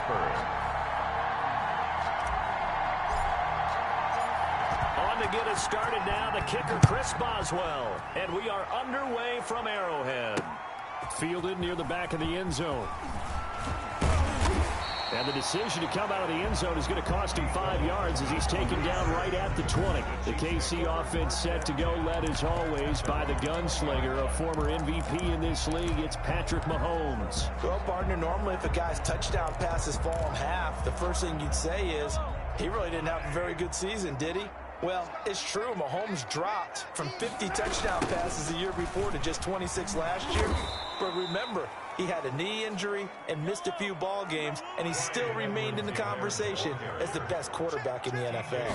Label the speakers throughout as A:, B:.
A: Vipers. On to get us started now, the kicker, Chris Boswell. And we are underway from Arrowhead. Fielded near the back of the end zone. And the decision to come out of the end zone is going to cost him 5 yards as he's taken down right at the 20. The KC offense set to go, led as always by the gunslinger, a former MVP in this league. It's Patrick Mahomes.
B: Well, partner, normally if a guy's touchdown passes fall in half, the first thing you'd say is, he really didn't have a very good season, did he? Well, it's true. Mahomes dropped from 50 touchdown passes the year before to just 26 last year. But remember, he had a knee injury and missed a few ball games, and he still remained in the conversation as the best quarterback in the NFL.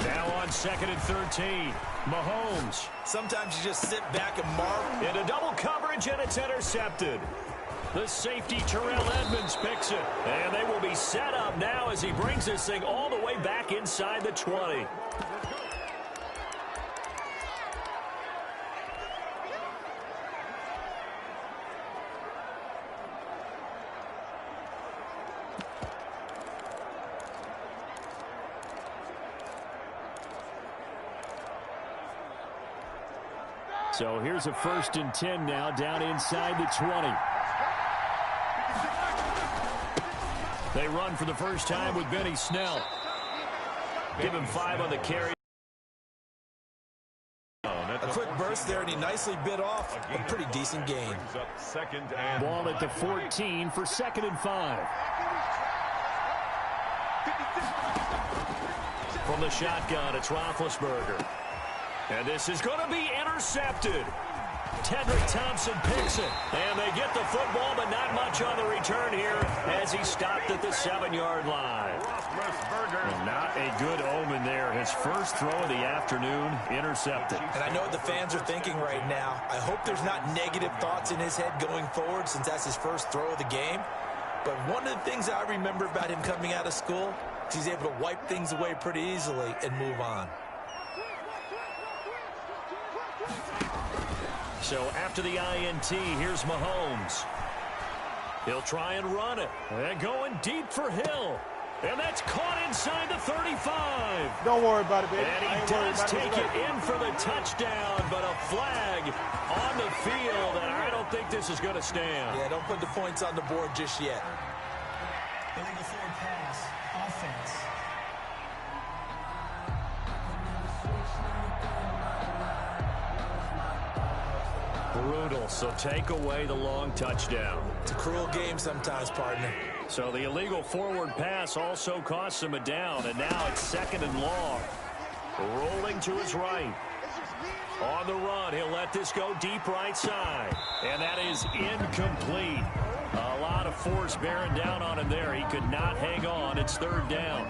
A: Now on 2nd and 13, Mahomes.
B: Sometimes you just sit back and mark.
A: Into double coverage, and it's intercepted. The safety, Terrell Edmonds, picks it. And they will be set up now as he brings this thing all the way back inside the 20. So here's a 1st and 10 now, down inside the 20. They run for the first time with Benny Snell. Give him 5 on the carry.
B: A quick burst there, and he nicely bit off a pretty decent gain.
A: Ball at the 14 for 2nd and 5. From the shotgun, it's Roethlisberger. And this is going to be intercepted. Tedrick Thompson picks it. And they get the football, but not much on the return here as he stopped at the 7-yard line. Well, not a good omen there. His first throw of the afternoon, intercepted.
B: And I know what the fans are thinking right now. I hope there's not negative thoughts in his head going forward since that's his first throw of the game. But one of the things I remember about him coming out of school is he's able to wipe things away pretty easily and move on.
A: So after the INT, here's Mahomes. He'll try and run it. And going deep for Hill. And that's caught inside the 35.
C: Don't worry about it, baby.
A: And he does take it in for the touchdown, but a flag on the field, and I don't think this is going to stand.
B: Yeah, don't put the points on the board just yet.
D: Illegal forward pass, offense.
A: Brutal, so take away the long touchdown.
B: It's a cruel game sometimes, partner.
A: So the illegal forward pass also costs him a down, and now it's 2nd and long. Rolling to his right. On the run, he'll let this go deep right side. And that is incomplete. A lot of force bearing down on him there. He could not hang on. It's 3rd down.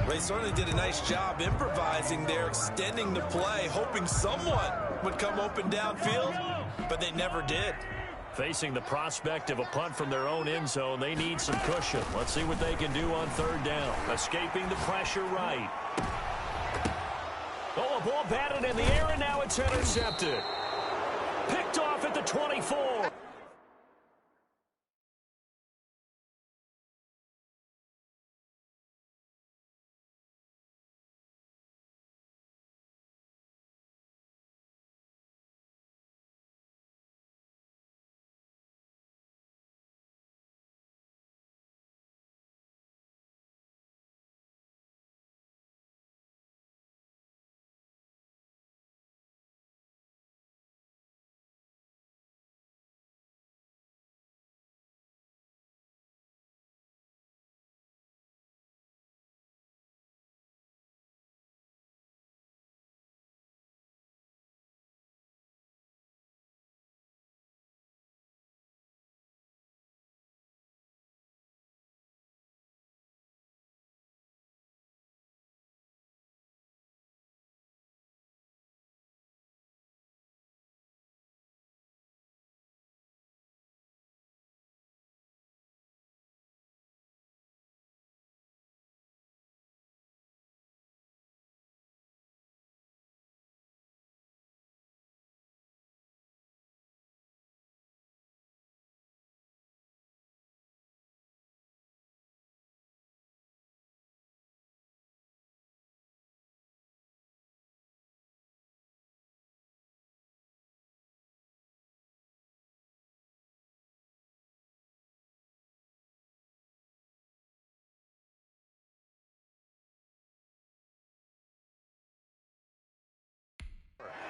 B: Well, he certainly did a nice job improvising there, extending the play, hoping someone would come open downfield, but they never did.
A: Facing the prospect of a punt from their own end zone, they need some cushion. Let's see what they can do on 3rd down. Escaping the pressure right. Oh, a ball batted in the air, and now it's intercepted. Picked off at the 24.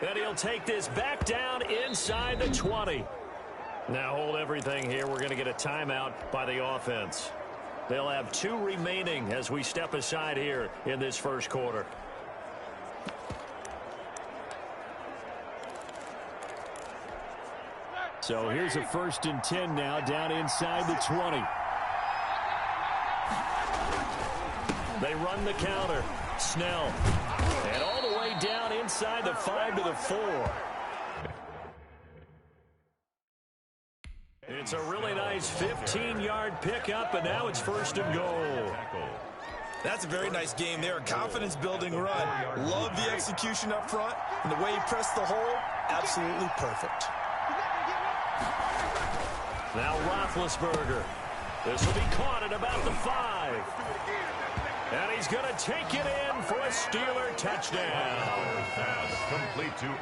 A: And he'll take this back down inside the 20. Now hold everything here. We're going to get a timeout by the offense. They'll have 2 remaining as we step aside here in this first quarter. So here's a 1st and 10 now down inside the 20. They run the counter. Snell. And all the way down inside the 5 to the 4. It's a really nice 15-yard pickup, and now it's 1st and goal.
B: That's a very nice game there. A confidence-building run. Love the execution up front, and the way he pressed the hole, absolutely perfect.
A: Now Roethlisberger. This will be caught at about the 5. And he's going to take it in for a Steeler touchdown.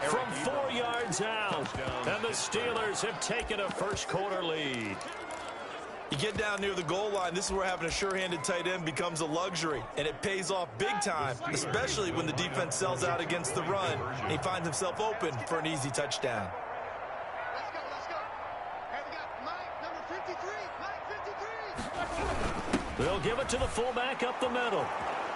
A: From 4 yards out. And the Steelers have taken a first-quarter lead.
B: You get down near the goal line, this is where having a sure-handed tight end becomes a luxury, and it pays off big time, especially when the defense sells out against the run, and he finds himself open for an easy touchdown.
C: Let's go. And we got Mike, number 53. Mike 53.
A: They'll give it to the fullback up the middle.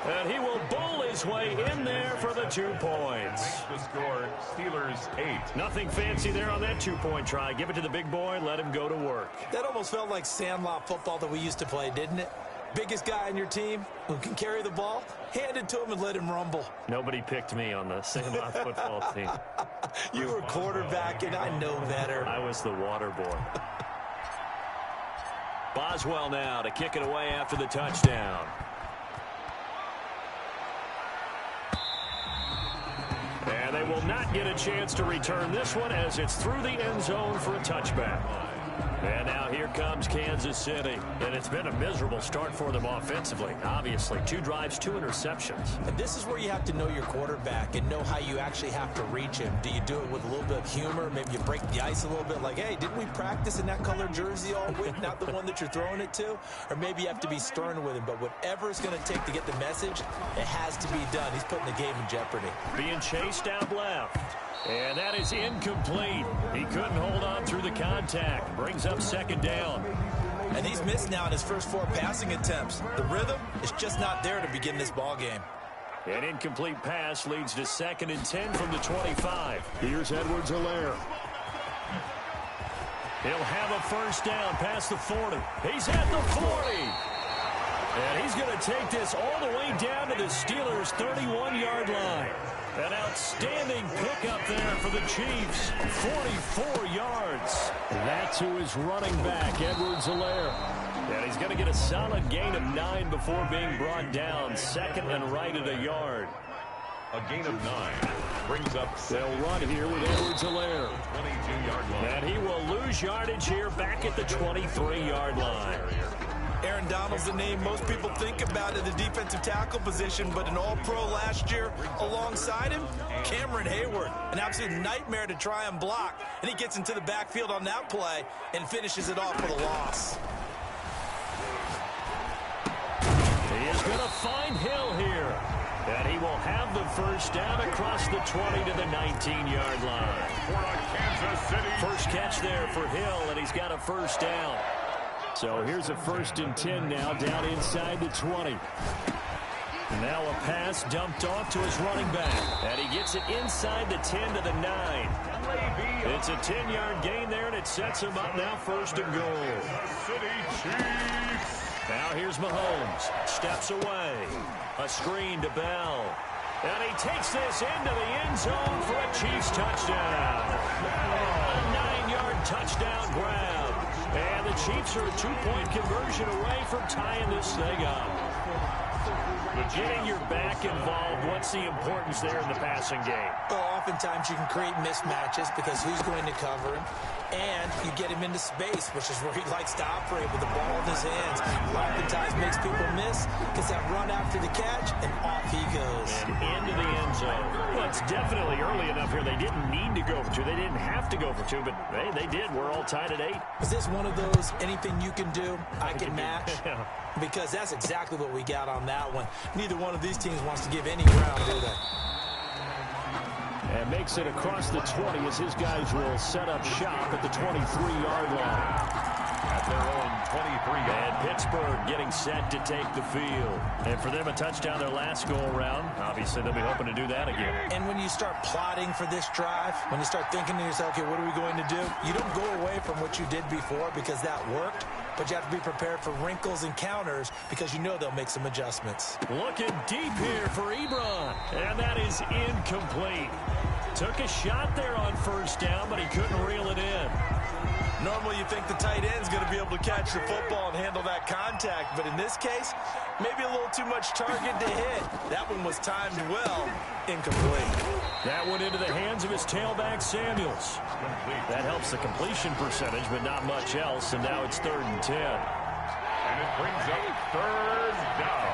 A: And he will bowl his way in there for the 2 points.
E: Makes the score Steelers 8.
A: Nothing fancy there on that 2-point try. Give it to the big boy, let him go to work.
B: That almost felt like sandlot football that we used to play, didn't it? Biggest guy on your team who can carry the ball, hand it to him and let him rumble.
A: Nobody picked me on the sandlot football team.
B: You were quarterback, and I know better.
A: I was the water boy. Boswell now to kick it away after the touchdown. And they will not get a chance to return this one as it's through the end zone for a touchback. And now here comes Kansas City. And it's been a miserable start for them offensively. Obviously, 2 drives, 2 interceptions.
B: And this is where you have to know your quarterback and know how you actually have to reach him. Do you do it with a little bit of humor? Maybe you break the ice a little bit like, hey, didn't we practice in that color jersey all week, not the one that you're throwing it to? Or maybe you have to be stern with him. But whatever it's going to take to get the message, it has to be done. He's putting the game in jeopardy.
A: Being chased out left. And that is incomplete. He couldn't hold on through the contact. Brings up 2nd down.
B: And he's missed now in his first 4 passing attempts. The rhythm is just not there to begin this ball game.
A: An incomplete pass leads to 2nd and 10 from the 25. Here's Edwards-Helaire. He'll have a first down past the 40. He's at the 40. And he's going to take this all the way down to the Steelers' 31-yard line. An outstanding pickup there for the Chiefs. 44 yards. That's who is running back, Edwards-Helaire. And he's going to get a solid gain of 9 before being brought down. 2nd and right at a yard.
E: A gain of 9 brings up.
A: They'll run here with Edwards-Helaire.
E: 22-yard line.
A: And he will lose yardage here back at the 23-yard line.
B: Aaron Donald's the name most people think about in the defensive tackle position, but an all-pro last year alongside him, Cameron Hayward. An absolute nightmare to try and block, and he gets into the backfield on that play and finishes it off with a loss.
A: He is going to find Hill here. And he will have the first down across the 20 to the 19-yard line.
E: For a Kansas City.
A: First catch there for Hill, and he's got a first down. So here's a 1st and 10 now down inside the 20. Now a pass dumped off to his running back. And he gets it inside the 10 to the 9. It's a 10-yard gain there, and it sets him up now 1st and goal.
E: City Chiefs.
A: Now here's Mahomes. Steps away. A screen to Bell. And he takes this into the end zone for a Chiefs touchdown. A 9-yard touchdown grab. And the Chiefs are a 2-point conversion away from tying this thing up. Getting your back involved, what's the importance there in the passing game?
B: Well, oftentimes you can create mismatches because who's going to cover him? And you get him into space, which is where he likes to operate with the ball in his hands. Oftentimes makes people miss, gets that run after the catch, and off he goes.
A: And into the end zone. Well, it's definitely early enough here. They didn't need to go for 2. They didn't have to go for 2, but hey, they did. We're all tied at 8.
B: Is this one of those anything you can do, I can match? Because that's exactly what we got on that one. Neither one of these teams wants to give any ground, do they?
A: And makes it across the 20 as his guys will set up shop at the 23-yard line.
E: At their own 23-yard.
A: And Pittsburgh getting set to take the field. And for them, a touchdown their last go-around. Obviously, they'll be hoping to do that again.
B: And when you start plotting for this drive, when you start thinking to yourself, okay, what are we going to do? You don't go away from what you did before because that worked, but you have to be prepared for wrinkles and counters because you know they'll make some adjustments.
A: Looking deep here for Ebron. And that is incomplete. Took a shot there on first down, but he couldn't reel it in.
B: Normally you think the tight end's going to be able to catch the football and handle that contact, but in this case, maybe a little too much target to hit. That one was timed well, incomplete.
A: That went into the hands of his tailback, Samuels. That helps the completion percentage, but not much else, and now it's 3rd and 10.
E: And it brings up 3rd down.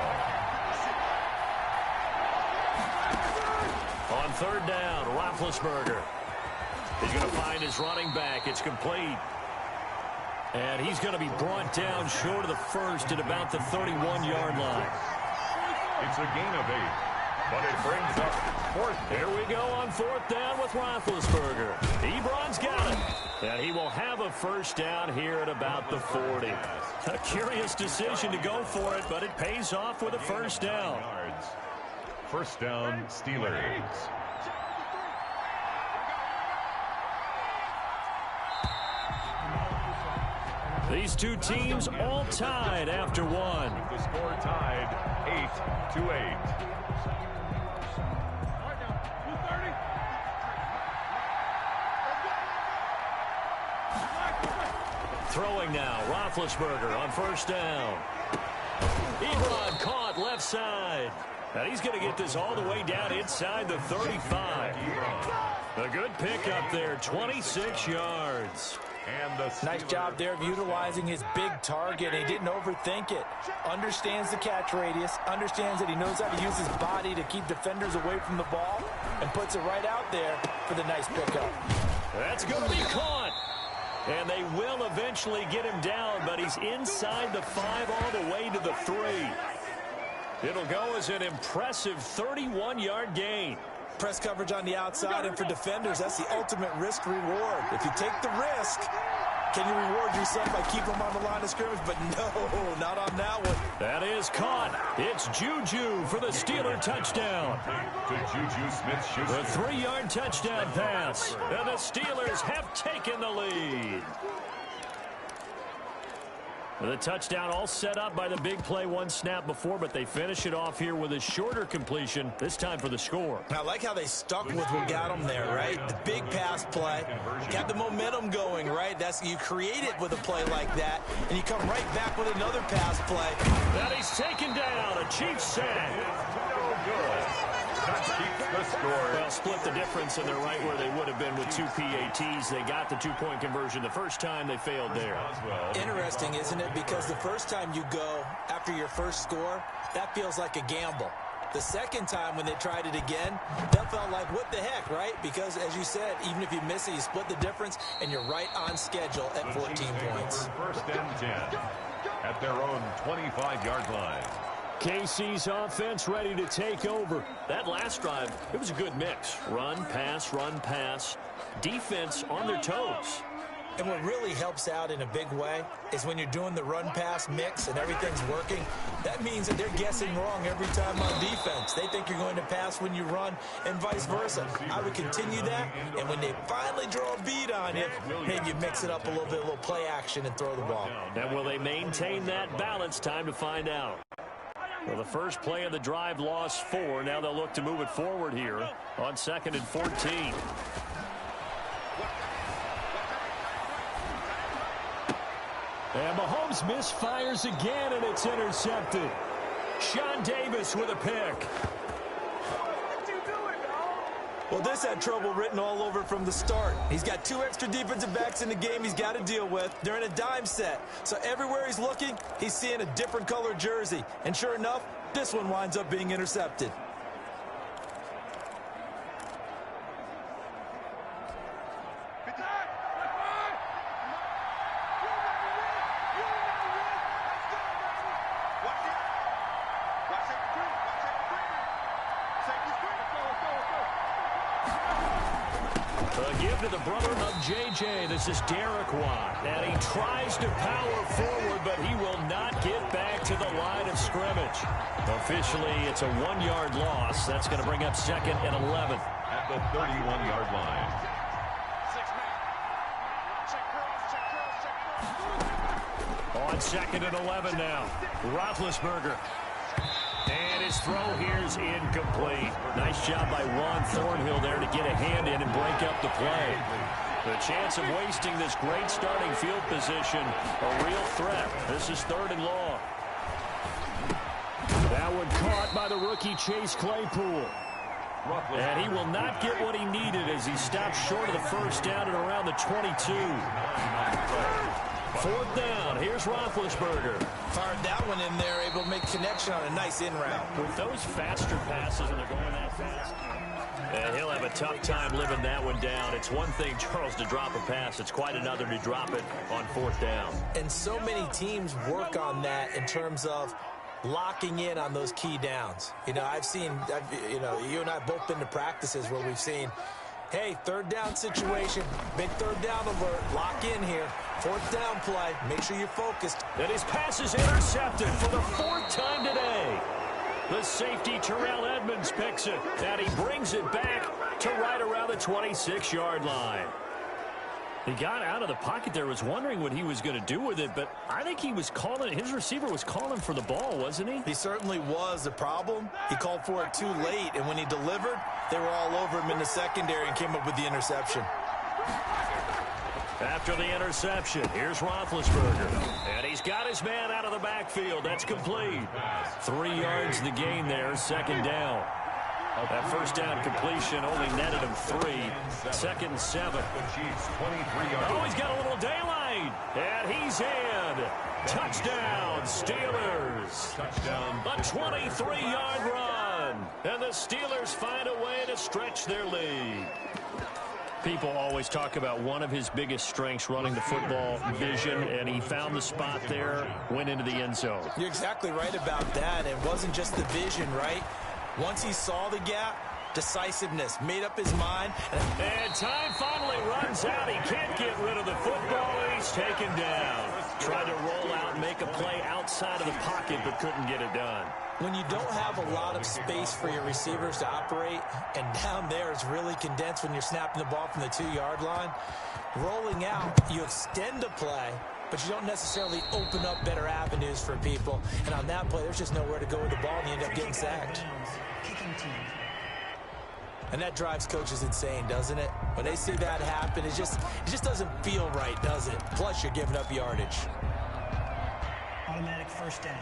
A: On 3rd down, Roethlisberger. He's going to find his running back. It's complete. And he's going to be brought down short of the first at about the 31-yard line.
E: It's a gain of 8, but it brings up 4th.
A: Here we go on 4th down with Roethlisberger. Ebron's got it. And he will have a first down here at about the 40. A curious decision to go for it, but it pays off with a first down.
E: First down, Steelers.
A: These two teams all tied after one.
E: The score tied 8-8.
A: Throwing now, Roethlisberger on first down. Ebron caught left side. And he's going to get this all the way down inside the 35. A good pickup there, 26 yards.
B: Nice job there of utilizing his big target. He didn't overthink it. Understands the catch radius. Understands that he knows how to use his body to keep defenders away from the ball. And puts it right out there for the nice pickup.
A: That's going to be caught. And they will eventually get him down, but he's inside the 5 all the way to the 3. It'll go as an impressive 31-yard gain.
B: Press coverage on the outside, and for defenders, that's the ultimate risk-reward. If you take the risk, can you reward yourself by keeping them on the line of scrimmage? But no, not on that one.
A: That is caught. It's Juju for the Steeler touchdown.
E: To Juju Smith-Schuster.
A: The 3-yard touchdown pass. And the Steelers have taken the lead. The touchdown all set up by the big play one snap before, but they finish it off here with a shorter completion, this time for the score.
B: I like how they stuck with what got them there, right? The big pass play, got the momentum going, right? You create it with a play like that, and you come right back with another pass play.
A: That he's taken down, a Chiefs sack.
E: No good. That keeps the score.
A: Well, split the difference, and they're right where they would have been with 2 PATs. They got the 2-point conversion the first time. They failed there.
B: Interesting, isn't it? Because the first time you go after your first score, that feels like a gamble. The second time when they tried it again, that felt like, what the heck, right? Because, as you said, even if you miss it, you split the difference, and you're right on schedule at 14 points.
E: First and 10 at their own 25-yard line.
A: KC's offense ready to take over. That last drive, it was a good mix. Run, pass, defense on their toes.
B: And what really helps out in a big way is when you're doing the run-pass mix and everything's working, that means that they're guessing wrong every time on defense. They think you're going to pass when you run and vice versa. I would continue that, and when they finally draw a beat on you, maybe you mix it up a little play action and throw the ball.
A: And will they maintain that balance? Time to find out. Well, the first play of the drive lost 4. Now they'll look to move it forward here on 2nd and 14. And Mahomes misfires again, and it's intercepted. Sean Davis with a pick.
B: Well, this had trouble written all over from the start. He's got 2 extra defensive backs in the game he's got to deal with. They're in a dime set. So everywhere he's looking, he's seeing a different color jersey. And sure enough, this one winds up being intercepted.
A: The give to the brother of J.J. This is Derek Watt. And he tries to power forward, but he will not get back to the line of scrimmage. Officially, it's a 1-yard loss. That's going to bring up 2nd and 11.
E: At the 31-yard line.
A: On 2nd and 11 now. Roethlisberger. And his throw here is incomplete. Nice job by Ron Thornhill there to get a hand in and break up the play. The chance of wasting this great starting field position, a real threat. This is 3rd and long. That one caught by the rookie Chase Claypool. And he will not get what he needed as he stops short of the first down at around the 22. 4th down. Here's Roethlisberger.
B: Fired that one in there, able to make connection on a nice in route.
A: With those faster passes and they're going that fast, he'll have a tough time living that one down. It's one thing, Charles, to drop a pass. It's quite another to drop it on 4th down.
B: And so many teams work on that in terms of locking in on those key downs. You know, you and I both been to practices where we've seen, hey, 3rd down situation, big 3rd down alert, lock in here. 4th down play, make sure you're focused.
A: And his pass is intercepted for the 4th time today. The safety, Terrell Edmonds, picks it, and he brings it back to right around the 26-yard line. He got out of the pocket there, was wondering what he was going to do with it, but I think he was calling, his receiver was calling for the ball, wasn't he?
B: He certainly was. The problem, he called for it too late, and when he delivered, they were all over him in the secondary and came up with the interception.
A: After the interception, here's Roethlisberger. And he's got his man out of the backfield. That's complete. 3 yards the gain there, 2nd down. That first down completion only netted him 3. 2nd and 7. Oh, he's got a little daylight. And he's in. Touchdown, Steelers. Touchdown. A 23-yard run. And the Steelers find a way to stretch their lead. People always talk about one of his biggest strengths, running the football, vision, and he found the spot there, went into the end zone.
B: You're exactly right about that. It wasn't just the vision, right? Once he saw the gap, decisiveness, made up his mind.
A: And time finally runs out. He can't get rid of the football, and he's taken down. Tried to roll out and make a play outside of the pocket, but couldn't get it done.
B: When you don't have a lot of space for your receivers to operate, and down there is really condensed when you're snapping the ball from the 2-yard line, rolling out, you extend a play, but you don't necessarily open up better avenues for people. And on that play, there's just nowhere to go with the ball, and you end up getting sacked. And that drives coaches insane, doesn't it? When they see that happen, it just doesn't feel right, does it? Plus, you're giving up yardage.
D: Automatic 1st down.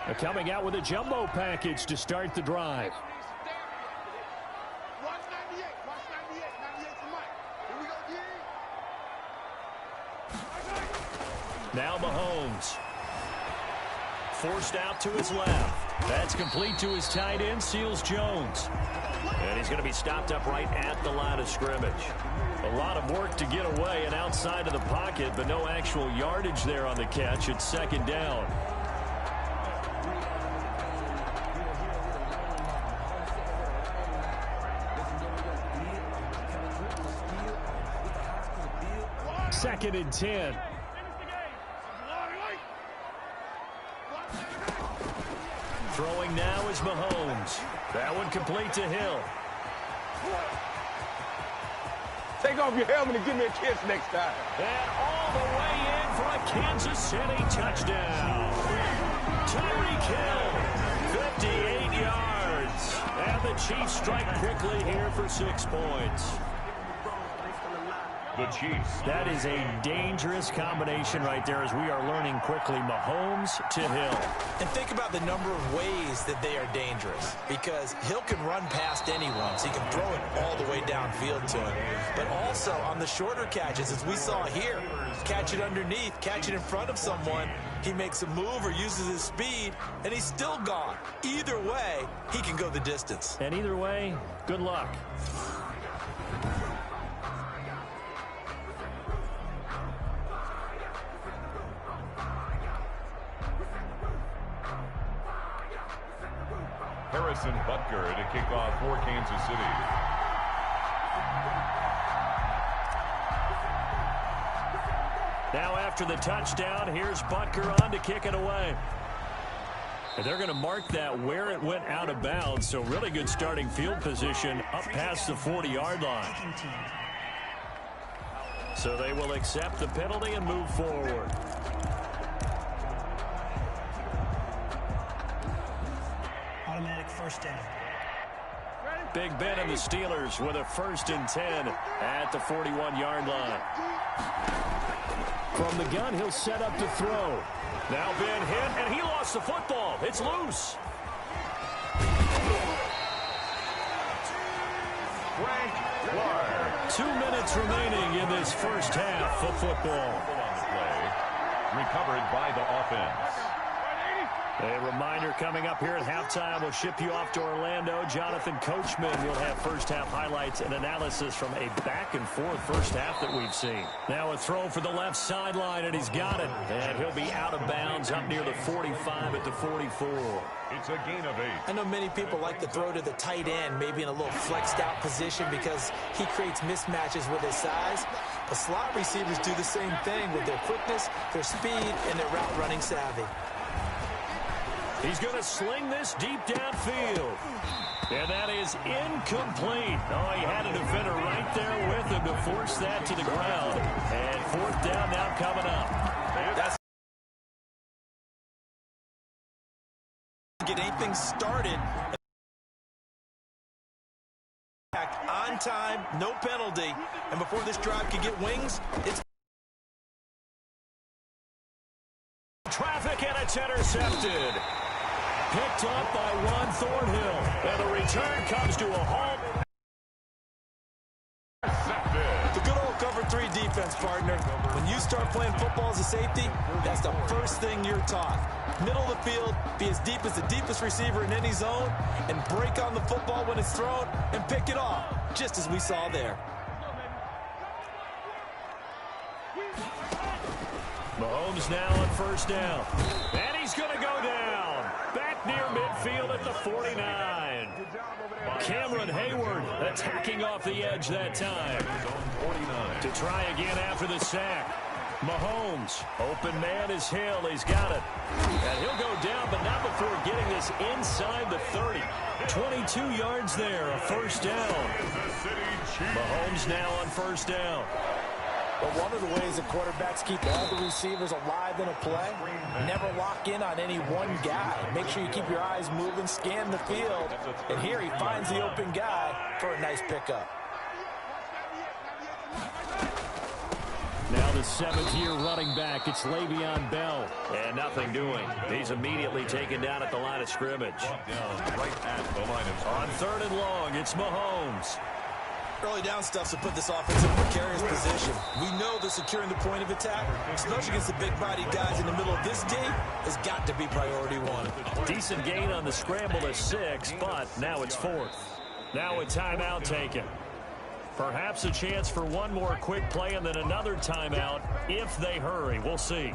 A: They're coming out with a jumbo package to start the drive.
C: Watch 98. Watch 98. 98 for Mike. Here we go, D.
A: Now Mahomes. Forced out to his left. That's complete to his tight end, Seals Jones. And he's going to be stopped up right at the line of scrimmage. A lot of work to get away and outside of the pocket, but no actual yardage there on the catch. It's 2nd down. Second and 10. Throwing now is Mahomes. That one complete to Hill.
F: Take off your helmet and give me a kiss next time.
A: And all the way in for a Kansas City touchdown. Tyreek Hill, 58 yards. And the Chiefs strike quickly here for 6 points.
E: The Chiefs.
A: That is a dangerous combination right there as we are learning quickly. Mahomes to Hill.
B: And think about the number of ways that they are dangerous, because Hill can run past anyone, so he can throw it all the way downfield to him. But also on the shorter catches, as we saw here, catch it underneath, catch it in front of someone, he makes a move or uses his speed, and he's still gone. Either way, he can go the distance.
A: And either way, good luck.
E: Harrison Butker to kick off for Kansas City.
A: Now after the touchdown, here's Butker on to kick it away. And they're going to mark that where it went out of bounds, so really good starting field position up past the 40-yard line. So they will accept the penalty and move forward.
D: Automatic first down.
A: Big Ben and the Steelers with a 1st and 10 at the 41-yard line. From the gun, he'll set up to throw. Now Ben hit, and he lost the football. It's loose.
E: Frank Clark.
A: 2 minutes remaining in this first half of football.
E: On the play. Recovered by the offense.
A: A reminder coming up here at halftime, we'll ship you off to Orlando. Jonathan Coachman will have first-half highlights and analysis from a back-and-forth first half that we've seen. Now a throw for the left sideline, and he's got it. And he'll be out of bounds up near the 45 at the 44.
E: It's a gain of 8.
B: I know many people like to throw to the tight end, maybe in a little flexed-out position because he creates mismatches with his size. The slot receivers do the same thing with their quickness, their speed, and their route-running savvy.
A: He's going to sling this deep downfield. And that is incomplete. Oh, he had a defender right there with him to force that to the ground. And 4th down now coming up.
B: That's get anything started. On time, no penalty. And before this drive can get wings, it's
A: traffic, and it's intercepted. Picked up by Ron Thornhill. And the return comes to a halt.
B: The good old cover 3 defense, partner. When you start playing football as a safety, that's the first thing you're taught. Middle of the field, be as deep as the deepest receiver in any zone, and break on the football when it's thrown and pick it off, just as we saw there.
A: Mahomes now on 1st down. And he's going to go down. Back near midfield at the 49. Cameron Hayward attacking off the edge that time. To try again after the sack. Mahomes, open man is Hill. He's got it. And he'll go down, but not before getting this inside the 30. 22 yards there, a 1st down. Mahomes now on 1st down.
B: But one of the ways that quarterbacks keep all the receivers alive in a play, never lock in on any one guy. Make sure you keep your eyes moving, scan the field, and here he finds the open guy for a nice pickup.
A: Now the 7th-year running back, it's Le'Veon Bell. And nothing doing. He's immediately taken down at the line of scrimmage.
E: Right at the line of
A: On 3rd and long, it's Mahomes.
B: Early down stuff to put this offense in a precarious position. We know that securing the point of attack, especially against the big-bodied guys in the middle of this D, has got to be priority 1.
A: Decent gain on the scramble to 6, but now it's 4th. Now a timeout taken. Perhaps a chance for one more quick play and then another timeout if they hurry. We'll see.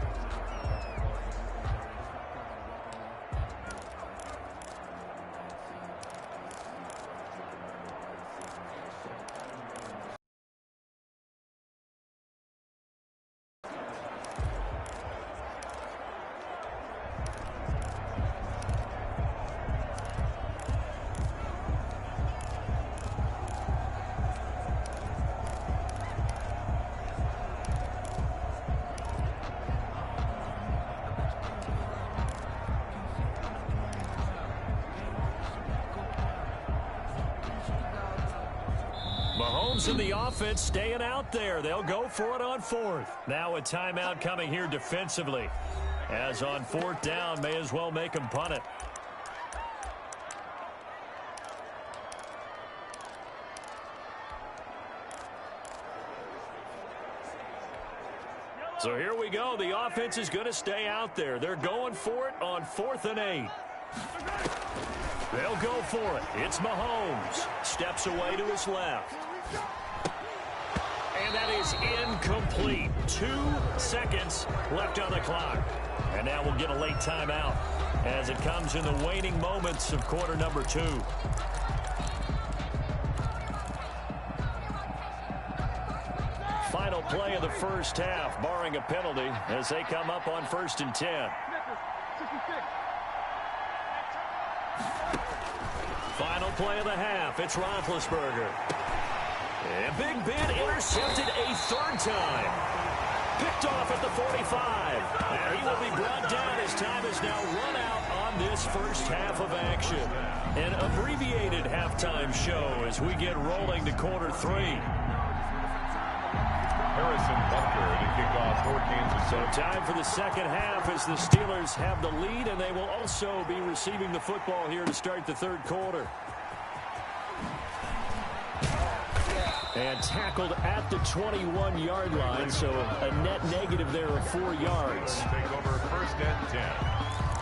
A: Mahomes and the offense staying out there. They'll go for it on 4th. Now a timeout coming here defensively. As on 4th down, may as well make him punt it. So here we go. The offense is going to stay out there. They're going for it on 4th and 8. They'll go for it. It's Mahomes. Steps away to his left. And that is incomplete. 2 seconds left on the clock. And now we'll get a late timeout as it comes in the waning moments of quarter number 2. Final play of the first half, barring a penalty, as they come up on 1st and 10. Final play of the half. It's Roethlisberger. And Big Ben intercepted a third time. Picked off at the 45. And he will be brought down as time is now run out on this first half of action. An abbreviated halftime show as we get rolling to quarter 3.
E: Harrison Butker to kick off for Kansas City.
A: So time for the second half as the Steelers have the lead, and they will also be receiving the football here to start the third quarter. And tackled at the 21-yard line, so a net negative there of 4 yards.
E: Take over 1st and 10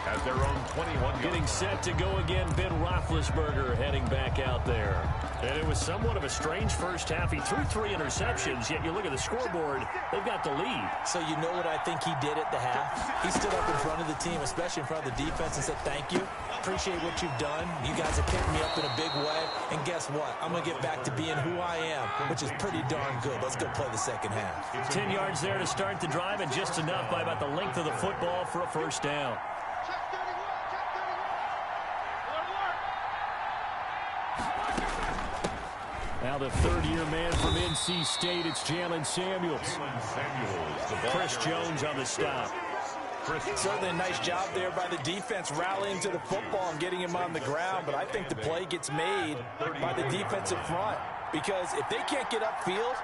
E: at their own 21.
A: Getting set to go again, Ben Roethlisberger heading back out there. And it was somewhat of a strange first half. He threw 3 interceptions, yet you look at the scoreboard, they've got the lead.
B: So you know what I think he did at the half? He stood up in front of the team, especially in front of the defense, and said, thank you. Appreciate what you've done. You guys have picked me up in a big way. And guess what? I'm going to get back to being who I am, which is pretty darn good. Let's go play the second half.
A: 10 yards there to start the drive, and just enough by about the length of the football for a first down. Now the third-year man from NC State, it's Jalen Samuels. Chris Jones on the stop.
B: Certainly a nice job there by the defense rallying to the football and getting him on the ground, but I think the play gets made by the defensive front because if they can't get upfield,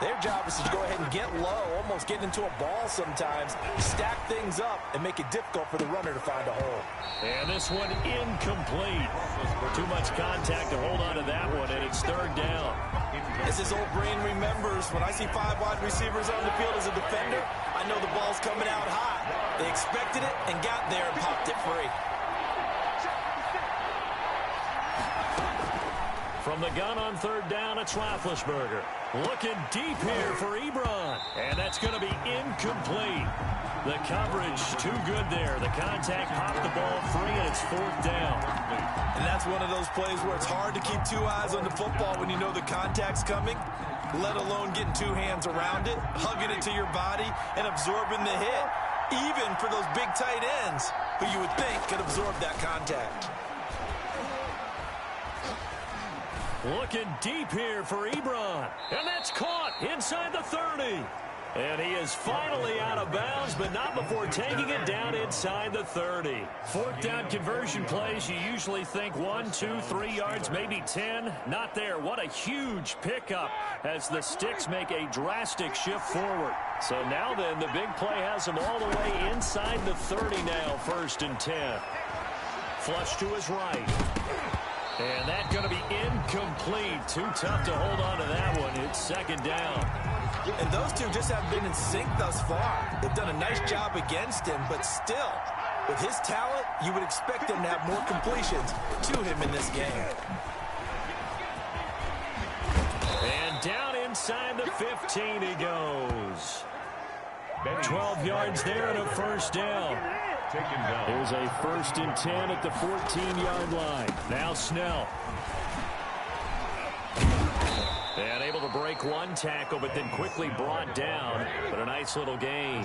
B: their job is to go ahead and get low, almost get into a ball sometimes, stack things up, and make it difficult for the runner to find a hole.
A: And this one incomplete. Too much contact to hold on to that one, and it's third down.
B: As his old brain remembers, when I see 5 wide receivers on the field as a defender, I know the ball's coming out hot. They expected it and got there and popped it free.
A: From the gun on third down, it's Roethlisberger. Looking deep here for Ebron. And that's going to be incomplete. The coverage too good there. The contact popped the ball free, and it's fourth down.
B: And that's one of those plays where it's hard to keep 2 eyes on the football when you know the contact's coming, let alone getting 2 hands around it, hugging it to your body, and absorbing the hit, even for those big tight ends who you would think could absorb that contact.
A: Looking deep here for Ebron. And that's caught inside the 30. And he is finally out of bounds, but not before taking it down inside the 30. Fourth down conversion plays, you usually think 1, 2, 3 yards, maybe 10. Not there. What a huge pickup as the Sticks make a drastic shift forward. So now then, the big play has them all the way inside the 30 now, 1st and 10. Flush to his right. And that's going to be incomplete. Too tough to hold on to that one. It's second down.
B: And those two just haven't been in sync thus far. They've done a nice job against him, but still, with his talent, you would expect him to have more completions to him in this game.
A: And down inside the 15 he goes. 12 yards there and a first down. Here's a 1st and 10 at the 14-yard line. Now Snell. And able to break one tackle, but then quickly brought down. But a nice little gain.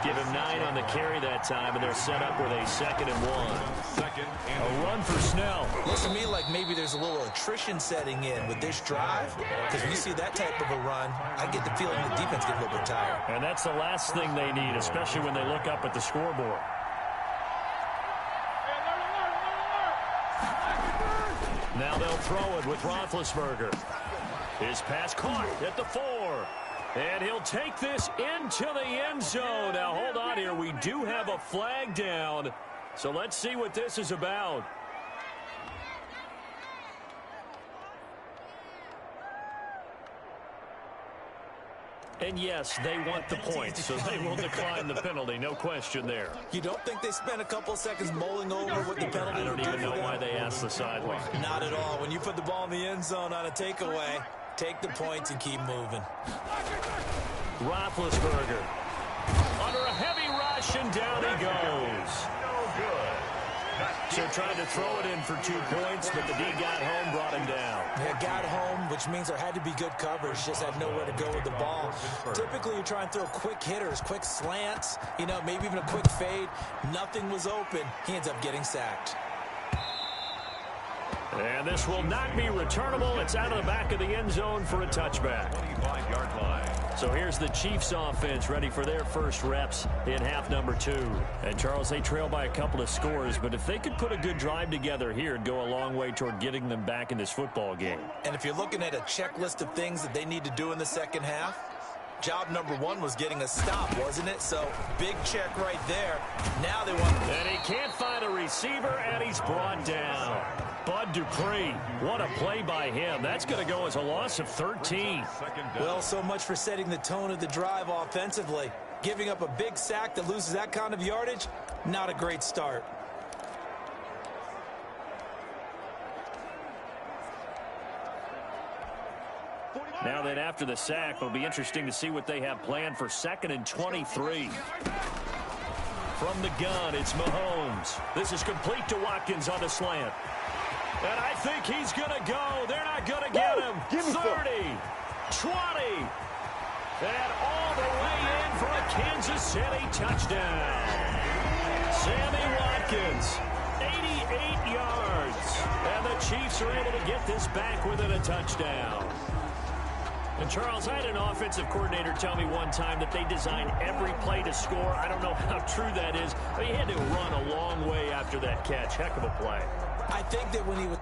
A: Give him 9 on the carry that time, and they're set up with a 2nd and 1. A run for Snell.
B: Looks to me like maybe there's a little attrition setting in with this drive. Because when you see that type of a run, I get the feeling the defense gets a little bit tired.
A: And that's the last thing they need, especially when they look up at the scoreboard. Now they'll throw it with Roethlisberger. His pass caught at the 4. And he'll take this into the end zone. Now, hold on here. We do have a flag down. So let's see what this is about. And yes, they want the points, so they will decline the penalty. No question there.
B: You don't think they spent a couple seconds mulling over what the penalty
A: I don't even know why they asked the sideline.
B: Not at all. When you put the ball in the end zone on a takeaway, take the points and keep moving.
A: Roethlisberger under a heavy rush, and down he goes. So trying to throw it in for 2 points, but the D got home, brought him down.
B: Yeah, got home, which means there had to be good coverage. Just had nowhere to go with the ball. Typically, you try and throw quick hitters, quick slants, maybe even a quick fade. Nothing was open. He ends up getting sacked.
A: And this will not be returnable. It's out of the back of the end zone for a touchback.
E: 25-yard line.
A: So here's the Chiefs offense ready for their first reps in half number 2. And Charles, they trail by a couple of scores, but if they could put a good drive together here, it'd go a long way toward getting them back in this football game.
B: And if you're looking at a checklist of things that they need to do in the second half, job number 1 was getting a stop, wasn't it? So big check right there. Now they want...
A: And he can't find a receiver, and he's brought down. Bud Dupree, what a play by him. That's going to go as a loss of 13.
B: Well, so much for setting the tone of the drive offensively. Giving up a big sack that loses that kind of yardage, not a great start.
A: Now then, after the sack, it'll be interesting to see what they have planned for 2nd and 23. From the gun, it's Mahomes. This is complete to Watkins on the slant. And I think he's going to go. They're not going to get him. 30, 20, and all the way in for a Kansas City touchdown. Sammy Watkins, 88 yards. And the Chiefs are able to get this back within a touchdown. And, Charles, I had an offensive coordinator tell me one time that they design every play to score. I don't know how true that is. But he had to run a long way after that catch. Heck of a play.
B: I think that when he was...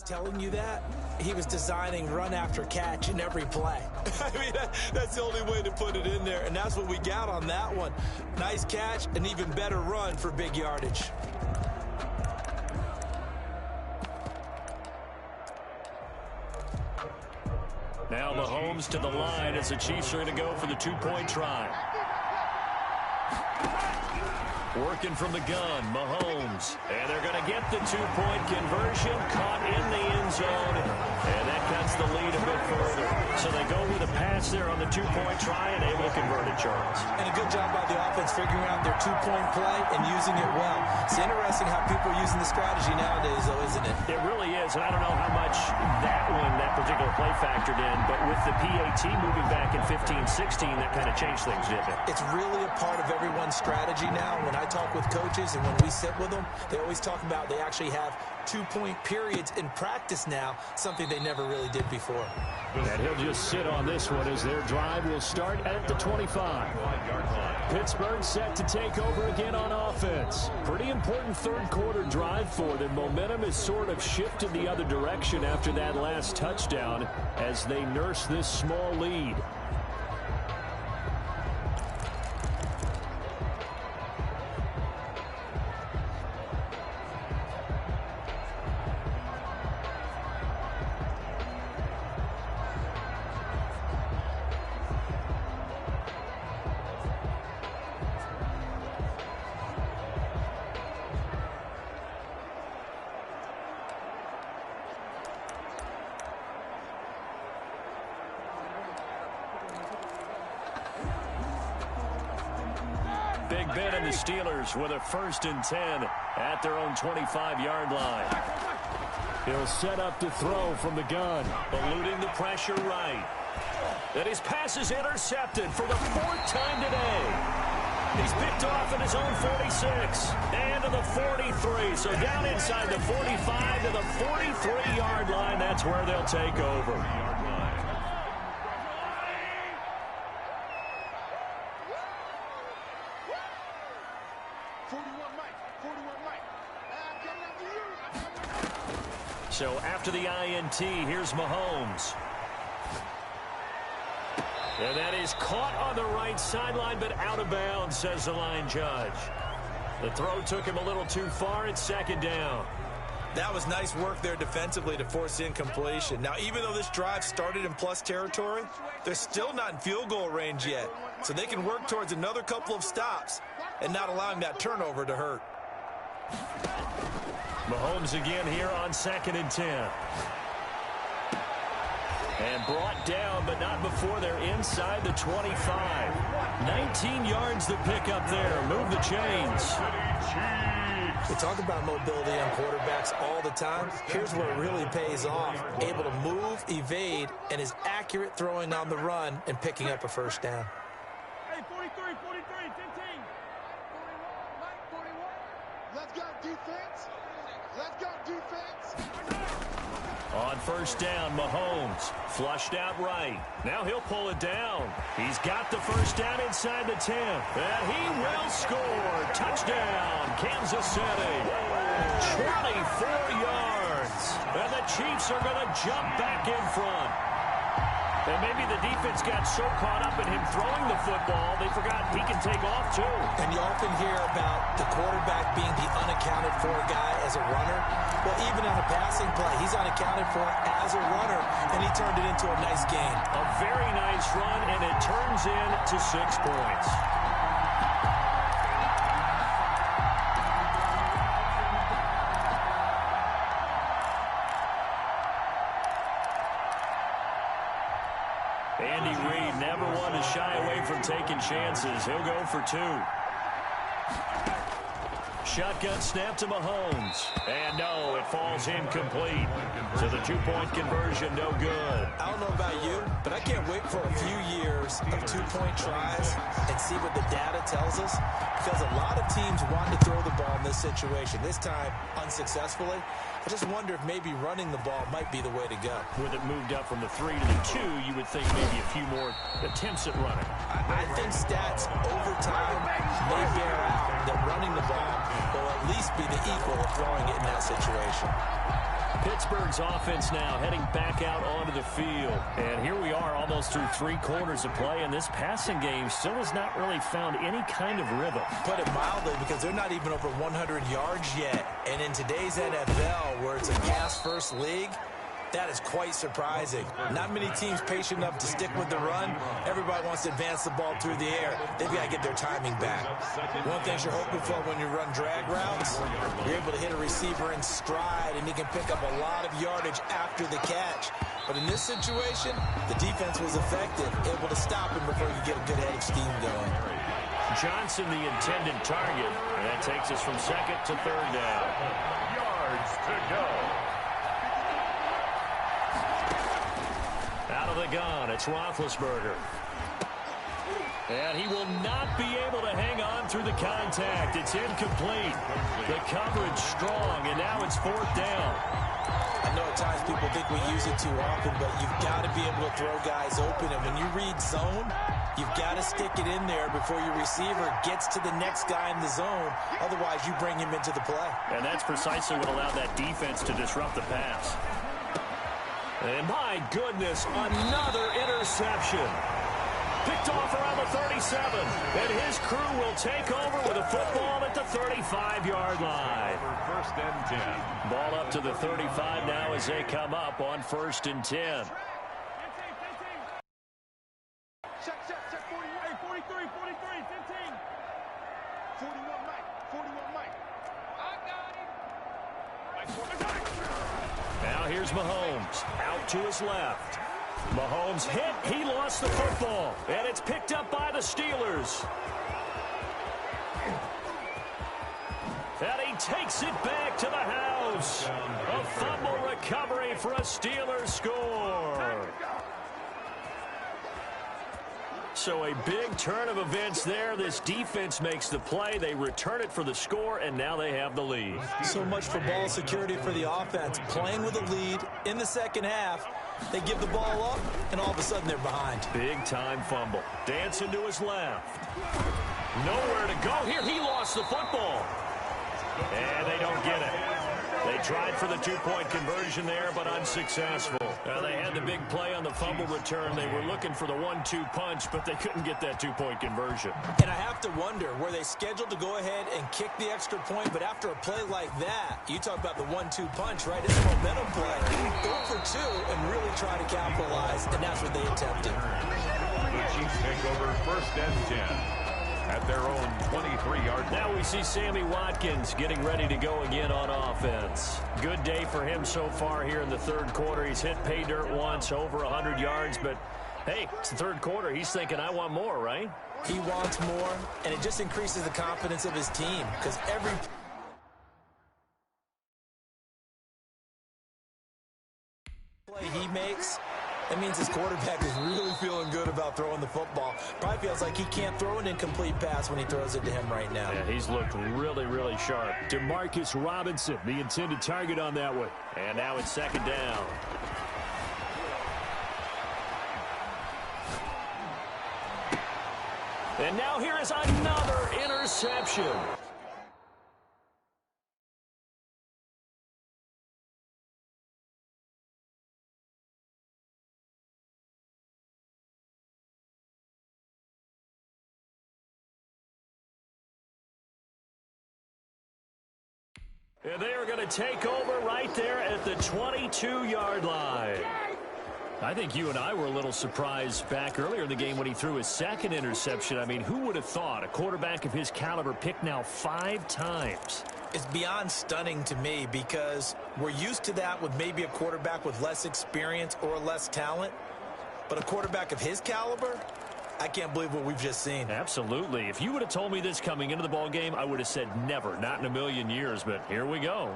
B: Telling you that, he was designing run after catch in every play. I mean, that's the only way to put it in there, and that's what we got on that one. Nice catch, an even better run for big yardage.
A: Now Mahomes to the line as the Chiefs are going to go for the two-point try. Working from the gun, Mahomes. And they're going to get the two-point conversion, caught in the end zone. And that cuts the lead a bit further. So they go with a pass there on the two-point try and able to convert it, Charles.
B: And a good job by the offense figuring out their two-point play and using it well. It's interesting how people are using the strategy nowadays, though, isn't it?
A: It really is, and I don't know how much that particular play factored in, but with the PAT moving back in 15-16, that kind of changed things, didn't it?
B: It's really a part of everyone's strategy now. When I talk with coaches and when we sit with them, they always talk about they actually have two-point periods in practice now, something they never really did before.
A: And he'll just sit on this one as their drive will start at the 25. Pittsburgh set to take over again on offense. Pretty important third-quarter drive for them. Momentum has sort of shifted the other direction after that last touchdown as they nurse this small lead. Big Ben and the Steelers with a 1st and 10 at their own 25-yard line. He'll set up to throw from the gun, eluding the pressure right. And his pass is intercepted for the 4th time today. He's picked off at his own 46 and to the 43. So down inside the 45 to the 43-yard line. That's where they'll take over. So after the INT, here's Mahomes. And that is caught on the right sideline, but out of bounds, says the line judge. The throw took him a little too far. It's 2nd down.
B: That was nice work there defensively to force incompletion. Now, even though this drive started in plus territory, they're still not in field goal range yet. So they can work towards another couple of stops and not allowing that turnover to hurt.
A: Mahomes again here on 2nd and 10. And brought down, but not before they're inside the 25. 19 yards to pick up there. Move the chains.
B: We talk about mobility on quarterbacks all the time. Here's where it really pays off. Able to move, evade, and is accurate throwing on the run and picking up a 1st down.
F: Hey, 43, 43, 15.
C: 41. Let's go defense. Let's go defense.
A: On 1st down, Mahomes flushed out right. Now he'll pull it down. He's got the 1st down inside the 10. And he will score. Touchdown, Kansas City. 24 yards. And the Chiefs are going to jump back in front. And maybe the defense got so caught up in him throwing the football, they forgot he can take off, too.
B: And you often hear about the quarterback being the unaccounted for guy as a runner. Well, even on a passing play, he's unaccounted for as a runner, and he turned it into a nice gain.
A: A very nice run, and it turns into 6 points. Andy Reid never one to shy away from taking chances. He'll go for 2. Shotgun snap to Mahomes. And no, it falls incomplete. So the 2-point conversion, no good.
B: I don't know about you, but I can't wait for a few years of 2-point tries and see what the data tells us. Because a lot of teams want to throw the ball in this situation. This time, unsuccessfully. I just wonder if maybe running the ball might be the way to go.
A: With it moved up from the 3 to the 2, you would think maybe a few more attempts at running.
B: I think stats over time may bear out that running the ball will at least be the equal of throwing it in that situation.
A: Pittsburgh's offense now heading back out onto the field. And here we are almost through 3 quarters of play, and this passing game still has not really found any kind of rhythm.
B: Put it mildly, because they're not even over 100 yards yet. And in today's NFL, where it's a pass-first league, that is quite surprising. Not many teams patient enough to stick with the run. Everybody wants to advance the ball through the air. They've got to get their timing back. One thing you're hoping for when you run drag routes, you're able to hit a receiver in stride, and he can pick up a lot of yardage after the catch. But in this situation, the defense was effective, able to stop him before you get a good head of steam going.
A: Johnson, the intended target. And that takes us from 2nd to 3rd down.
E: Yards to go.
A: Out of the gun, it's Roethlisberger. And he will not be able to hang on through the contact. It's incomplete. The coverage strong, and now it's 4th down.
B: I know at times people think we use it too often, but you've got to be able to throw guys open. And when you read zone, you've got to stick it in there before your receiver gets to the next guy in the zone. Otherwise, you bring him into the play.
A: And that's precisely what allowed that defense to disrupt the pass. And my goodness, another interception. Picked off around the 37. And his crew will take over with a football at the 35-yard line.
E: First and 10.
A: Ball up to the 35 now as they come up on 1st and 10.
C: Check, 43, 15. 41 Mike. I got him.
A: Now here's Mahomes, out to his left. Mahomes hit, he lost the football, and it's picked up by the Steelers. And he takes it back to the house. A fumble recovery for a Steelers score. So a big turn of events there. This defense makes the play. They return it for the score, and now they have the lead.
B: So much for ball security for the offense. Playing with a lead in the second half, they give the ball up, and all of a sudden they're behind.
A: Big-time fumble. Dancing to his left. Nowhere to go here. He lost the football. And they don't get it. They tried for the 2-point conversion there, but unsuccessful. They had the big play on the fumble return. They were looking for the 1-2 punch, but they couldn't get that 2-point conversion.
B: And I have to wonder, were they scheduled to go ahead and kick the extra point, but after a play like that, you talk about the 1-2 punch, right? It's a momentum play. Go for 2 and really try to capitalize, and that's what they attempted.
E: The Chiefs take over 1st and 10. At their own 23-yard line.
A: Now we see Sammy Watkins getting ready to go again on offense. Good day for him so far here in the 3rd quarter. He's hit pay dirt once, over 100 yards, but hey, it's the 3rd quarter. He's thinking, I want more, right?
B: He wants more, and it just increases the confidence of his team, because every play he makes, that means his quarterback is really feeling good about throwing the football. Probably feels like he can't throw an incomplete pass when he throws it to him right now.
A: Yeah, he's looked really, really sharp. Demarcus Robinson, the intended target on that one. And now it's 2nd down. And now here is another interception. And they are going to take over right there at the 22-yard line. I think you and I were a little surprised back earlier in the game when he threw his 2nd interception. I mean, who would have thought a quarterback of his caliber picked now 5 times?
B: It's beyond stunning to me, because we're used to that with maybe a quarterback with less experience or less talent. But a quarterback of his caliber, I can't believe what we've just seen.
A: Absolutely. If you would have told me this coming into the ball game, I would have said never, not in a million years. But here we go.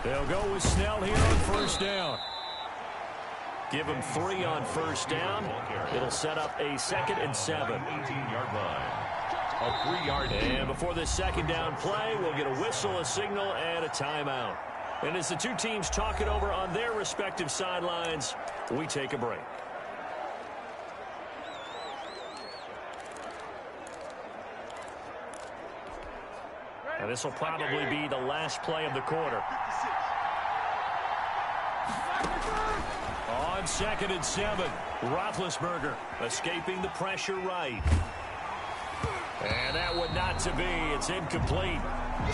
A: They'll go with Snell here on 1st down. Give him 3 on 1st down. It'll set up a 2nd and 7.
E: 18-yard line. A 3-yard
A: and before this 2nd down play, we'll get a whistle, a signal, and a timeout. And as the two teams talk it over on their respective sidelines, we take a break. This will probably be the last play of the quarter. On 2nd and 7, Roethlisberger escaping the pressure right. And that would not to be. It's incomplete.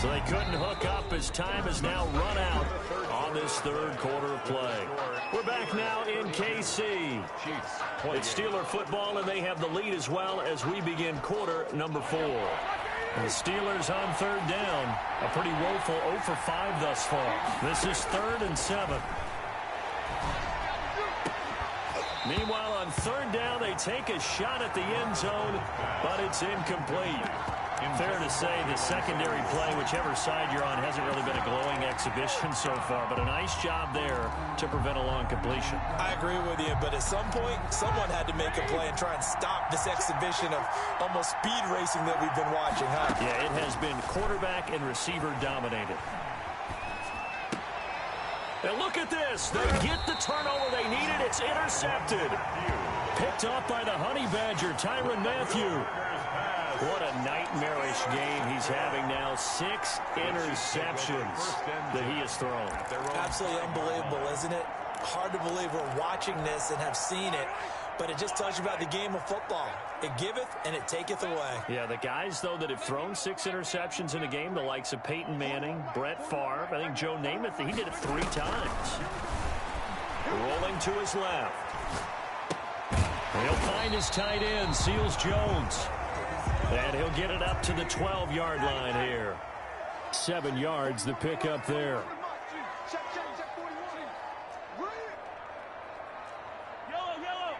A: So they couldn't hook up as time has now run out on this third quarter of play. We're back now in KC. It's Steeler football, and they have the lead as well as we begin quarter number 4. The Steelers on 3rd down. A pretty woeful 0 for 5 thus far. This is 3rd and 7. Meanwhile, on 3rd down, they take a shot at the end zone, but it's incomplete. Fair to say the secondary play, whichever side you're on, hasn't really been a glowing exhibition so far, but a nice job there to prevent a long completion.
B: I agree with you, but at some point, someone had to make a play and try and stop this exhibition of almost speed racing that we've been watching, huh?
A: Yeah, it has been quarterback and receiver dominated. And look at this. They get the turnover they needed. It's intercepted. Picked off by the Honey Badger, Tyrann Mathieu. What a nightmarish game he's having now. 6 interceptions that he has thrown.
B: Absolutely unbelievable, isn't it? Hard to believe we're watching this and have seen it, but it just tells you about the game of football. It giveth and it taketh away.
A: Yeah, the guys, though, that have thrown 6 interceptions in a game, the likes of Peyton Manning, Brett Favre, I think Joe Namath, he did it 3 times. Rolling to his left. He'll find his tight end, Seals Jones. And he'll get it up to the 12-yard line here. 7 yards, the pickup there.
C: Check 41. Red. Yellow.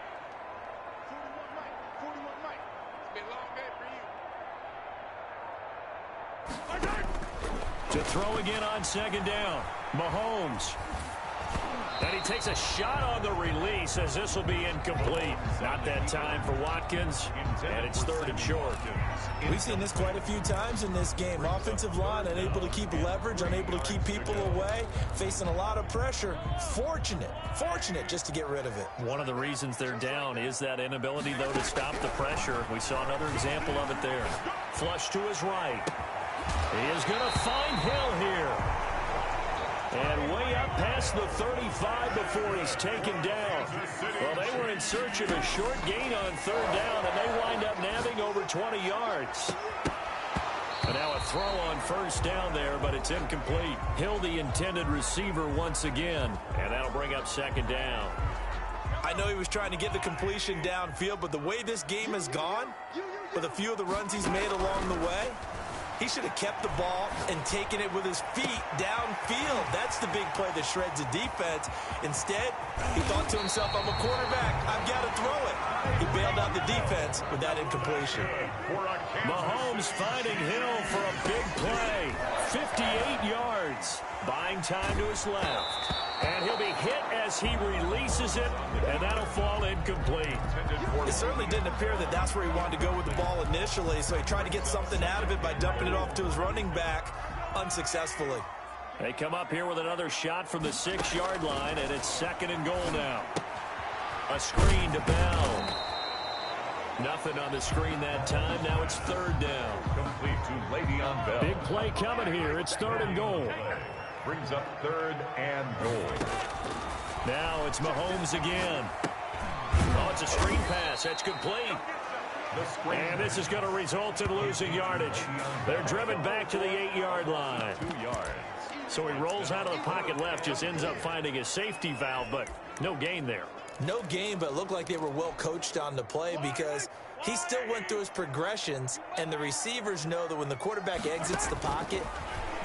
C: 41 Mike. It's been a long day for you.
A: To throw again on 2nd down. Mahomes. And he takes a shot on the release as this will be incomplete. Not that time for Watkins, and it's 3rd and short.
B: We've seen this quite a few times in this game. Offensive line unable to keep leverage, unable to keep people away, facing a lot of pressure. Fortunate just to get rid of it.
A: One of the reasons they're down is that inability, though, to stop the pressure. We saw another example of it there. Flush to his right. He is going to find Hill here. And way up past the 35 before he's taken down. Well, they were in search of a short gain on 3rd down, and they wind up nabbing over 20 yards. And now a throw on 1st down there, but it's incomplete. Hill, the intended receiver once again, and that'll bring up 2nd down.
B: I know he was trying to get the completion downfield, but the way this game has gone, with a few of the runs he's made along the way, he should have kept the ball and taken it with his feet downfield. That's the big play that shreds the defense. Instead, he thought to himself, I'm a quarterback. I've got to throw it. He bailed out the defense with that incompletion.
A: Mahomes finding Hill for a big play. 58 yards. Buying time to his left. And he'll be hit as he releases it, and that'll fall incomplete.
B: It certainly didn't appear that that's where he wanted to go with the ball initially, so he tried to get something out of it by dumping it off to his running back unsuccessfully.
A: They come up here with another shot from the 6-yard line, and it's 2nd and goal now. A screen to Bell. Nothing on the screen that time. Now it's 3rd down.
E: Complete to Le'Veon Bell.
A: Big play coming here. It's 3rd and goal.
E: Brings up 3rd and goal.
A: Now it's Mahomes again. Oh, it's a screen pass. That's complete. And this is going to result in losing yardage. They're driven back to the 8-yard line.
E: 2 yards.
A: So he rolls out of the pocket left, just ends up finding a safety valve, but no gain there.
B: No gain, but it looked like they were well coached on the play because he still went through his progressions, and the receivers know that when the quarterback exits the pocket,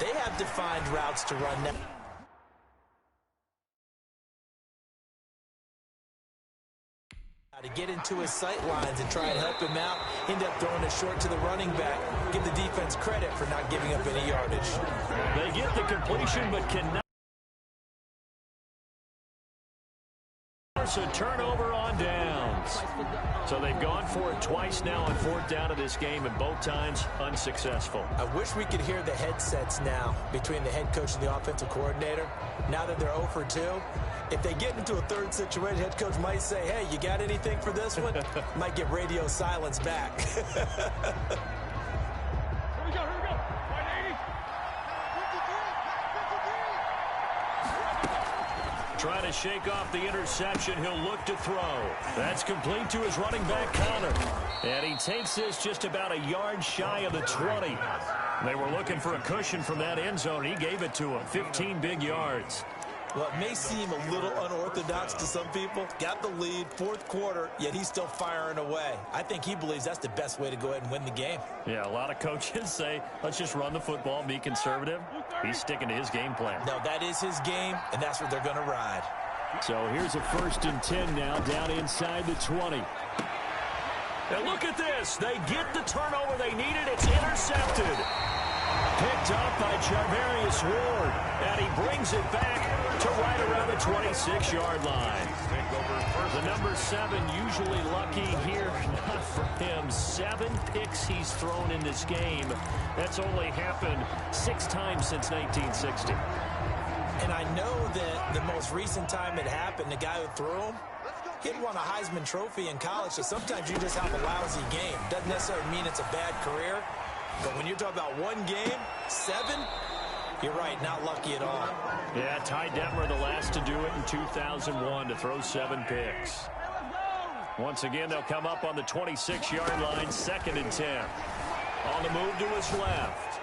B: they have defined routes to run now. To get into his sight lines and try and help him out, end up throwing it short to the running back. Give the defense credit for not giving up any yardage.
A: They get the completion, but cannot. A turnover on downs. So they've gone for it twice now on 4th down of this game, and both times unsuccessful.
B: I wish we could hear the headsets now between the head coach and the offensive coordinator. Now that they're 0 for 2, if they get into a 3rd situation, head coach might say, hey, you got anything for this one? Might get radio silence back.
F: Here we go. 180.
A: trying to shake off the interception. He'll look to throw. That's complete to his running back, Connor. And he takes this just about a yard shy of the 20. They were looking for a cushion from that end zone. He gave it to him. 15 big yards.
B: Well, it may seem a little unorthodox to some people. Got the lead, fourth quarter, yet he's still firing away. I think he believes that's the best way to go ahead and win the game.
A: Yeah, a lot of coaches say, let's just run the football, be conservative. He's sticking to his game plan.
B: No, that is his game, and that's what they're going to ride.
A: So here's a 1st and 10 now, down inside the 20. And look at this. They get the turnover they needed. It's intercepted. Picked up by Charvarius Ward. And he brings it back to right around the 26-yard line. The number 7 usually lucky here. Not for him. 7 picks he's thrown in this game. That's only happened 6 times since 1960.
B: And I know that the most recent time it happened, the guy who threw him, he had won a Heisman Trophy in college, so sometimes you just have a lousy game. Doesn't necessarily mean it's a bad career, but when you're talking about one game, 7, you're right, not lucky at all.
A: Yeah, Ty Detmer, the last to do it in 2001, to throw 7 picks. Once again, they'll come up on the 26-yard line, 2nd and 10. On the move to his left.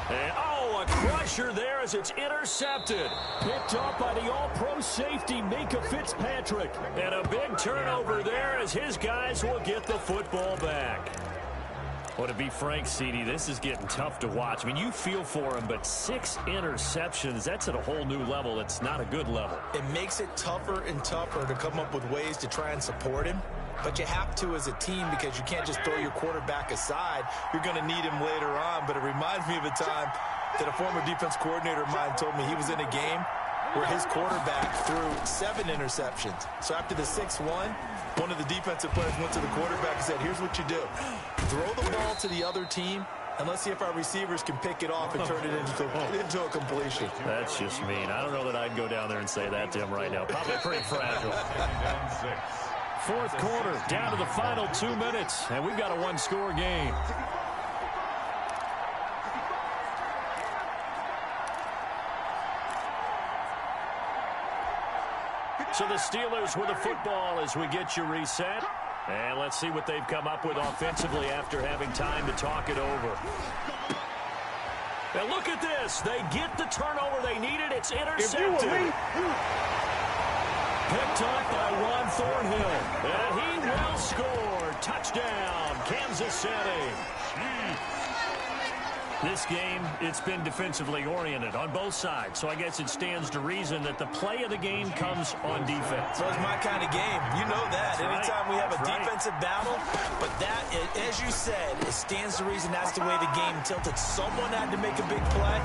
A: And, a crusher there as it's intercepted. Picked up by the all-pro safety, Minka Fitzpatrick. And a big turnover there as his guys will get the football back. Well, to be frank, CD, this is getting tough to watch. I mean, you feel for him, but 6 interceptions, that's at a whole new level. It's not a good level.
B: It makes it tougher and tougher to come up with ways to try and support him. But you have to as a team because you can't just throw your quarterback aside. You're going to need him later on. But it reminds me of a time that a former defense coordinator of mine told me he was in a game where his quarterback threw 7 interceptions. So after the 6th one of the defensive players went to the quarterback and said, here's what you do. Throw the ball to the other team, and let's see if our receivers can pick it off and turn it into a completion.
A: That's just mean. I don't know that I'd go down there and say that to him right now. Probably pretty fragile. 4th quarter, down to the final 2 minutes, and we've got a 1-score game. So the Steelers with the football as we get you reset. And let's see what they've come up with offensively after having time to talk it over. And look at this. They get the turnover they needed. It's intercepted. Picked up by Juan Thornhill. And he will score. Touchdown, Kansas City. This game, it's been defensively oriented on both sides, so I guess it stands to reason that the play of the game comes on defense.
B: So it's my kind of game. You know that. Anytime we have a defensive battle, but that, as you said, it stands to reason that's the way the game tilted. Someone had to make a big play,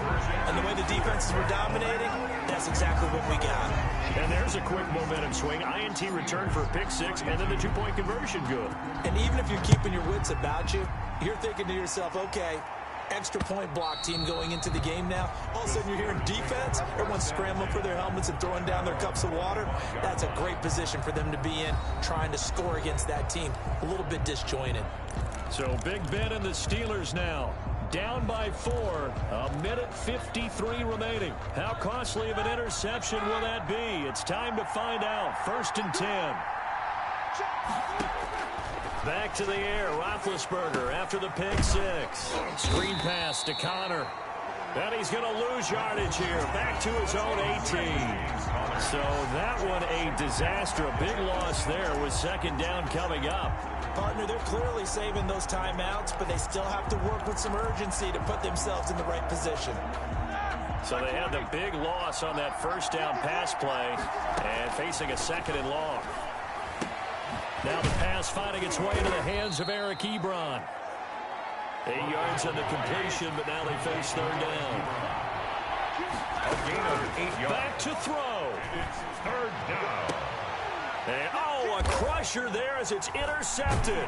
B: and the way the defenses were dominating, that's exactly what we got.
A: And there's a quick momentum swing. INT return for a pick 6, and then the 2-point conversion good.
B: And even if you're keeping your wits about you, you're thinking to yourself, okay, extra point block team going into the game now. All of a sudden you're hearing defense. Everyone's scrambling for their helmets and throwing down their cups of water. That's a great position for them to be in, trying to score against that team. A little bit disjointed.
A: So Big Ben and the Steelers now down by 4. 1:53 remaining. How costly of an interception will that be? It's time to find out. 1st and 10. Back to the air, Roethlisberger after the pick 6. Screen pass to Connor. And he's going to lose yardage here. Back to his own 18. So that one a disaster. A big loss there with 2nd down coming up.
B: Partner, they're clearly saving those timeouts, but they still have to work with some urgency to put themselves in the right position.
A: So they had the big loss on that 1st down pass play and facing a 2nd and long. Now the pass finding its way into the hands of Eric Ebron. 8 yards on the completion, but now they face 3rd down.
E: A gain of 8 yards.
A: Back to throw.
E: It's 3rd down.
A: And, a crusher there as it's intercepted.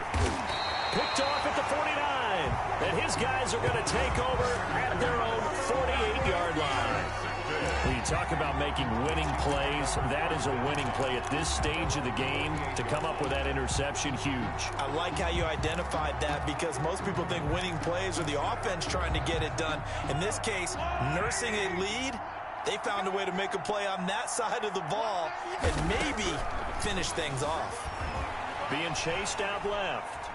A: Picked off at the 49. And his guys are going to take over at their own 48-yard line. When you talk about making winning plays, that is a winning play at this stage of the game. To come up with that interception, huge.
B: I like how you identified that because most people think winning plays are the offense trying to get it done. In this case, nursing a lead, They found a way to make a play on that side of the ball and maybe finish things off.
A: Being chased out left.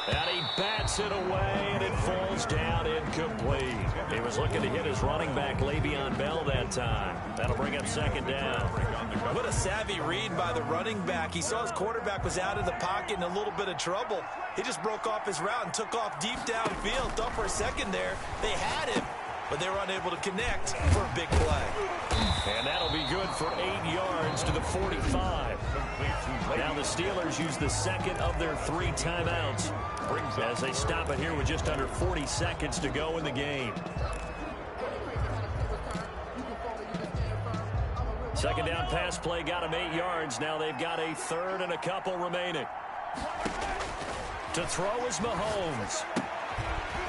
A: And he bats it away, and it falls down incomplete. He was looking to hit his running back, Le'Veon Bell, that time. That'll bring up second down.
B: What a savvy read by the running back. He saw his quarterback was out of the pocket in a little bit of trouble. He just broke off his route and took off deep downfield. Thought for a second there they had him, but they were unable to connect for a big play.
A: And that'll be good for 8 yards to the 45. Now the Steelers use the second of their 3 timeouts as they stop it here with just under 40 seconds to go in the game. Second down pass play got them 8 yards. Now they've got a third and a couple remaining. To throw is Mahomes.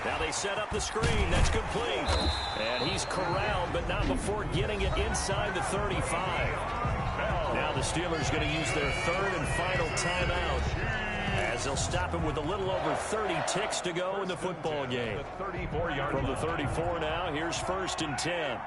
A: Now they set up the screen. That's complete. And he's corralled, but not before getting it inside the 35. Now the Steelers going to use their third and final timeout as they'll stop him with a little over 30 ticks to go in the football game. From the 34 now, here's 1st and 10.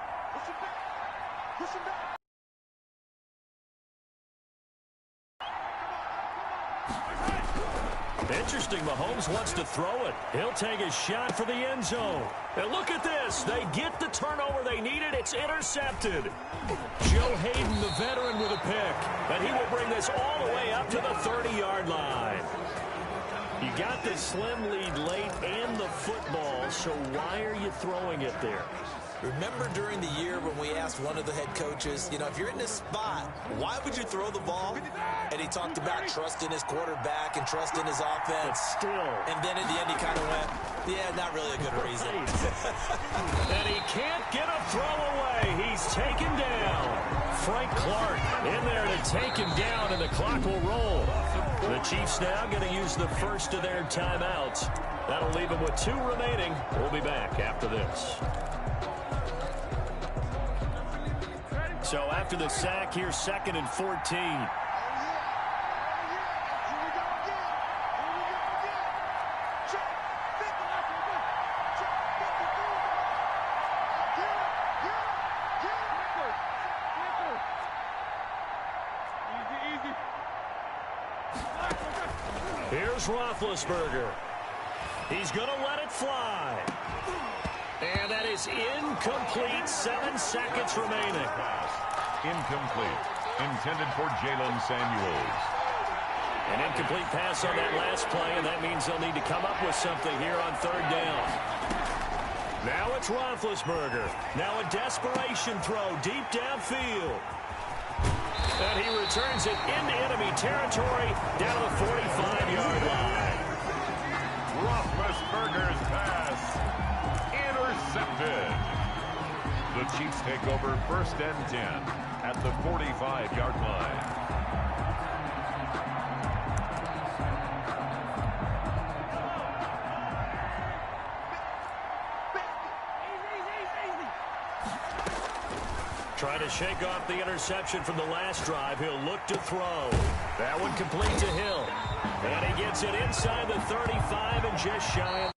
A: Interesting, Mahomes wants to throw it. He'll take a shot for the end zone. And look at this. They get the turnover they needed. It's intercepted. Joe Hayden, the veteran, with a pick. And he will bring this all the way up to the 30-yard line. You got the slim lead late and the football, so why are you throwing it there?
B: Remember during the year when we asked one of the head coaches, you know, if you're in this spot, why would you throw the ball? And he talked about trust in his quarterback and trust in his offense.
A: But still.
B: And then at the end he kind of went, yeah, not really a good reason.
A: And he can't get a throw away. He's taken down. Frank Clark in there to take him down, and the clock will roll. The Chiefs now going to use the first of their timeouts. That'll leave them with 2 remaining. We'll be back after this. So after the sack, here's 2nd and 14. Here's Roethlisberger. He's going to let it fly. And that is incomplete. 7 seconds remaining.
E: Incomplete. Intended for Jalen Samuels.
A: An incomplete pass on that last play, and that means they'll need to come up with something here on 3rd down. Now it's Roethlisberger. Now a desperation throw deep downfield. And he returns it into enemy territory down to the 45-yard line.
E: Roethlisberger's pass intercepted. The Chiefs take over 1st and 10 at the 45-yard line.
A: Trying to shake off the interception from the last drive. He'll look to throw. That one complete to Hill. And he gets it inside the 35 and just shy of